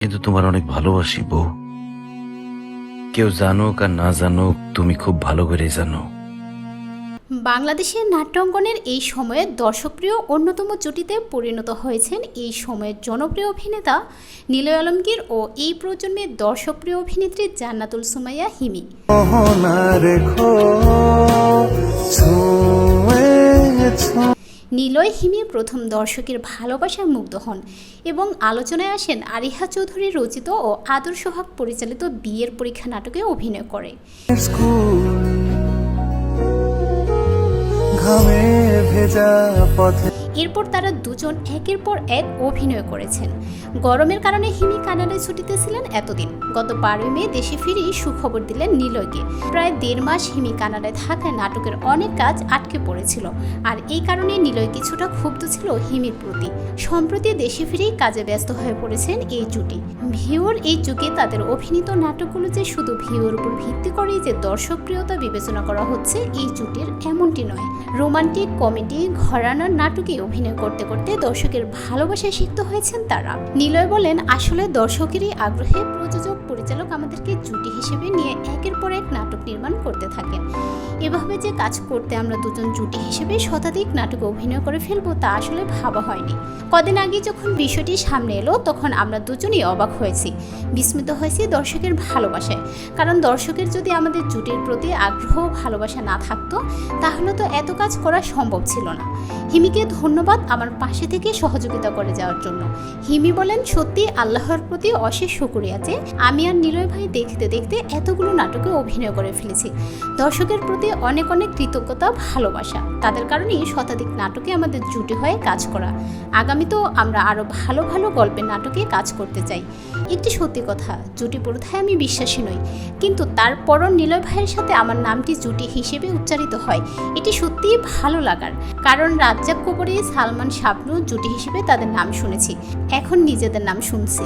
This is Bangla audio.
কিন্তু তোমার অনেক ভালোবাসি বউ। কেউ জানুক আর না জানুক, তুমি খুব ভালো করে জানো। বাংলাদেশের নাট্যাঙ্গনের এই সময়ে দর্শকপ্রিয় অন্যতম জুটিতে পরিণত হয়েছেন এই সময়ের জনপ্রিয় অভিনেতা নিলয় আলমগীর ও এই প্রজন্মের দর্শকপ্রিয় অভিনেত্রী জান্নাতুল সুমাইয়া হিমি। নিলয় হিমি প্রথম দর্শকের ভালোবাসায় মুগ্ধ হন এবং আলোচনায় আসেন আরিহা চৌধুরী রচিত ও আদর্শ হক পরিচালিত বিয়ের পরীক্ষা নাটকে অভিনয় করে। এরপর তারা দুজন একের পর এক অভিনয় করেছেন। গরমের কারণে হিমি কানাডায় ছুটিতে ছিলেন এতদিন। গত 12 মে দেশে ফিরে সুখবর দিলেন নিলয়কে। প্রায় 1.5 মাস হিমি কানাডায় থাকায় নাটকের অনেক কাজ আটকে পড়েছিল, আর এই কারণে নিলয় কিছুটা ক্ষুব্ধ ছিল হিমির প্রতি। সম্প্রতি দেশে ফিরেই কাজে ব্যস্ত হয়ে পড়েছেন এই জুটি। ভিউর এই যুগে তাদের অভিনীত নাটকগুলো যে শুধু ভিউর উপর ভিত্তি করেই যে দর্শকপ্রিয়তা বিবেচনা করা হচ্ছে এই জুটির এমনটি নয়। রোমান্টিক, কমেডি, ঘরানার নাটকে অভিনয় করতে করতে দর্শকের ভালোবাসায় সিক্ত হয়েছেন তারা। নিলয় বলেন, আসলে দর্শকেরই আগ্রহে প্রযোজক পরিচালক আমাদেরকে জুটি হিসেবে নিয়ে একের পর এক নাটক নির্মাণ করতে থাকেন। এভাবে যে কাজ করতে আমরা দুজন জুটি হিসেবে শতাধিক নাটকে অভিনয় করে ফেলবো তা আসলে ভাবা হয়নি। কদিন আগে যখন বিষয়টি সামনে এলো তখন আমরা দুজনই অবাক হয়েছি, বিস্মিত হয়েছি দর্শকের ভালোবাসায়। কারণ দর্শকের যদি আমাদের জুটির প্রতি আগ্রহ ভালোবাসা না থাকতো তাহলে তো এত কাজ করা সম্ভব ছিল না। হিমিকে ধন্যবাদ আমার পাশে থেকে সহযোগিতা করে যাওয়ার জন্য। হিমি বলেন, সত্যি আল্লাহর প্রতি অশেষ শুকরিয়া যে আমি আর নিলয় ভাই দেখতে দেখতে এতগুলো নাটকে অভিনয় করে ফেলেছি। দর্শকের প্রতি অনেক অনেক কৃতজ্ঞতা, ভালোবাসা। তাদের কারণেই শতাধিক নাটকে আমাদের জুটি হয়ে কাজ করা। আগামীতেও আমরা আরও ভালো ভালো গল্পের নাটকে কাজ করতে চাই। একটি সত্যি কথা, জুটি প্রথায় আমি বিশ্বাসী নই, কিন্তু তারপরও নিলয় ভাইয়ের সাথে আমার নামটি জুটি হিসেবে উচ্চারিত হয় এটি সত্যিই ভালো লাগার। কারণ রাজ্জাক কোবরী, সালমান, শাবনূর জুটি হিসেবে তাদের নাম শুনেছি, এখন নিজেদের নাম শুনছি।